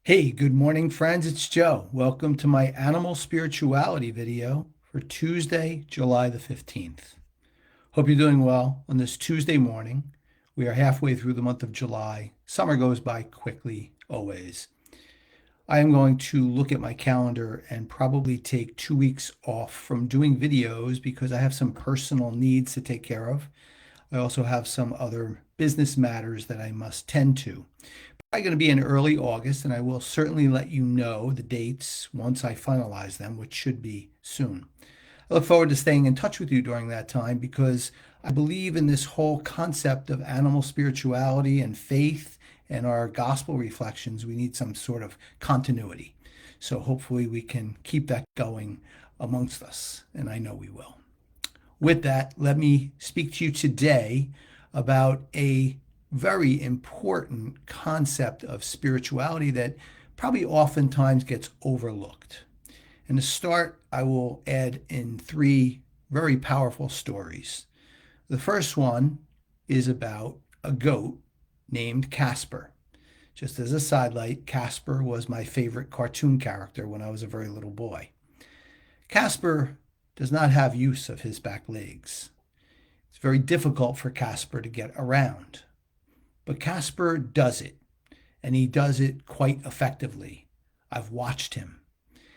Hey, good morning, friends. It's Joe. Welcome to my animal spirituality video for Tuesday, July the 15th. Hope you're doing well on this Tuesday morning. We are halfway through the month of July. Summer goes by quickly, always. I am going to look at my calendar and probably take 2 weeks off from doing videos because I have some personal needs to take care of. I also have some other business matters that I must tend to. Probably going to be in early August, and I will certainly let you know the dates once I finalize them, which should be soon. I look forward to staying in touch with you during that time because I believe in this whole concept of animal spirituality and faith and our gospel reflections. We need some sort of continuity. So hopefully we can keep that going amongst us, and I know we will. With that, let me speak to you today about a very important concept of spirituality that probably oftentimes gets overlooked. And to start, I will add in three very powerful stories. The first one is about a goat named Casper. Just as a sidelight, Casper was my favorite cartoon character when I was a very little boy. Casper does not have use of his back legs. It's very difficult for Casper to get around. But Casper does it, and he does it quite effectively. I've watched him.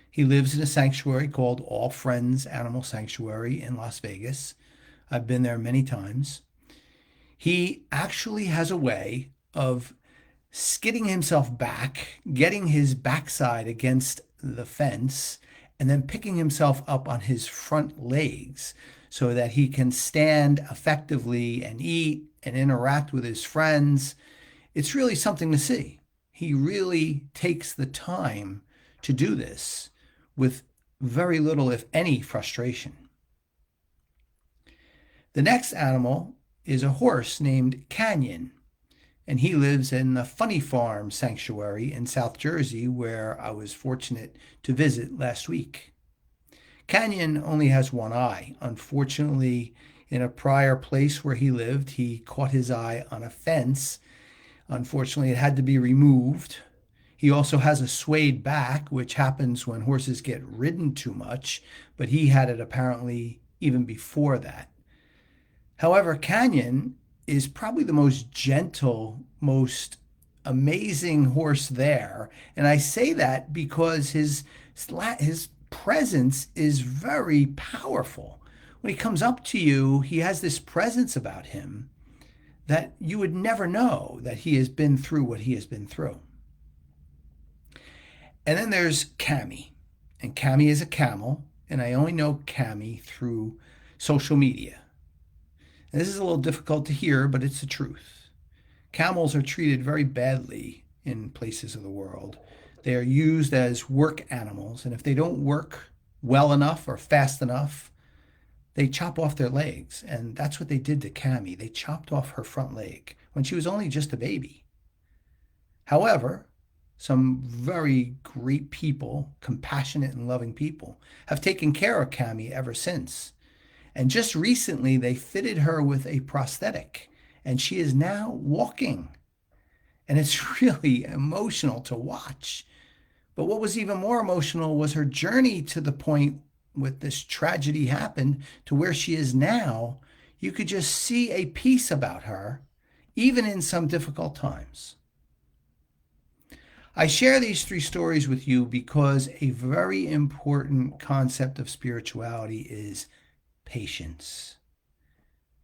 He lives in a sanctuary called All Friends Animal Sanctuary in Las Vegas. I've been there many times. He actually has a way of skidding himself back, getting his backside against the fence, and then picking himself up on his front legs so that he can stand effectively and eat and interact with his friends. It's really something to see. He really takes the time to do this with very little, if any, frustration. The next animal is a horse named Canyon, and he lives in the Funny Farm Sanctuary in South Jersey, where I was fortunate to visit last week. Canyon only has one eye. Unfortunately, in a prior place where he lived, he caught his eye on a fence. Unfortunately, it had to be removed. He also has a swayed back, which happens when horses get ridden too much, but he had it apparently even before that. However, Canyon is probably the most gentle, most amazing horse there. And I say that because his presence is very powerful. When he comes up to you, he has this presence about him that you would never know that he has been through what he has been through. And then there's Cammy. And Cammy is a camel, and I only know Cammy through social media. And this is a little difficult to hear, but it's the truth. Camels are treated very badly in places of the world. They are used as work animals, and if they don't work well enough or fast enough, they chop off their legs. And that's what they did to Cammy. They chopped off her front leg when she was only just a baby. However, some very great people, compassionate and loving people, have taken care of Cammy ever since. And just recently, they fitted her with a prosthetic, and she is now walking. And it's really emotional to watch. But what was even more emotional was her journey to the point with this tragedy happened to where she is now. You could just see a peace about her, even in some difficult times. I share these three stories with you because a very important concept of spirituality is patience.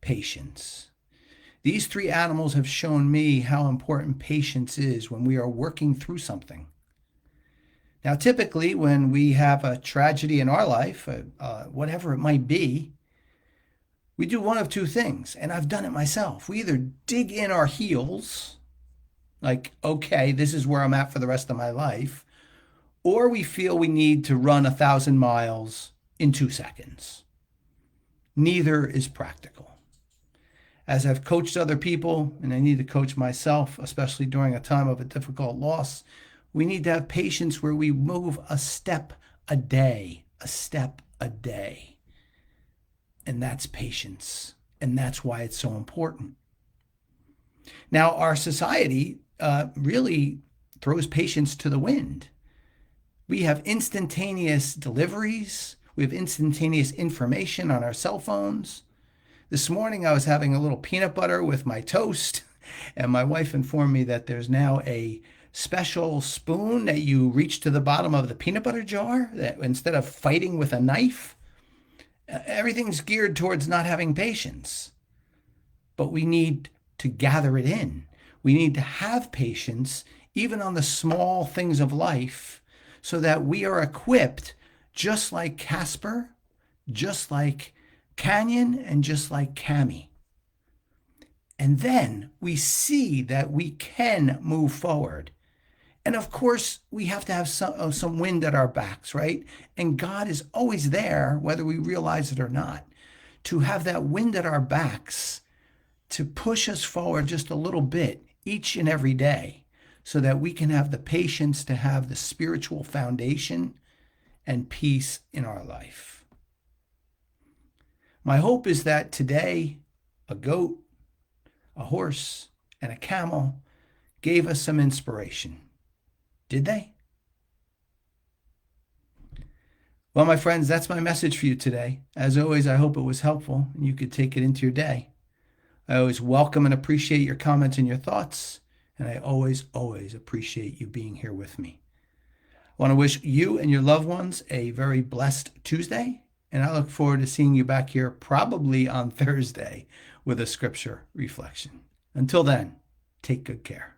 Patience. These three animals have shown me how important patience is when we are working through something. Now, typically, when we have a tragedy in our life, whatever it might be, we do one of two things, and I've done it myself. We either dig in our heels, like, okay, this is where I'm at for the rest of my life, or we feel we need to run 1,000 miles in 2 seconds. Neither is practical. As I've coached other people, and I need to coach myself, especially during a time of a difficult loss, we need to have patience where we move a step a day, a step a day. And that's patience. And that's why it's so important. Now, our society really throws patience to the wind. We have instantaneous deliveries. We have instantaneous information on our cell phones. This morning I was having a little peanut butter with my toast, and my wife informed me that there's now a special spoon that you reach to the bottom of the peanut butter jar, that instead of fighting with a knife, everything's geared towards not having patience. But we need to gather it in. We need to have patience even on the small things of life so that we are equipped just like Casper, just like Canyon, and just like Cammy. And then we see that we can move forward. And of course, we have to have some wind at our backs, right? And God is always there, whether we realize it or not, to have that wind at our backs to push us forward just a little bit each and every day so that we can have the patience to have the spiritual foundation and peace in our life. My hope is that today a goat, a horse, and a camel gave us some inspiration. Did they? Well, my friends, that's my message for you today. As always, I hope it was helpful and you could take it into your day. I always welcome and appreciate your comments and your thoughts, and I always appreciate you being here with me. I want to wish you and your loved ones a very blessed Tuesday, and I look forward to seeing you back here probably on Thursday with a scripture reflection. Until then, take good care.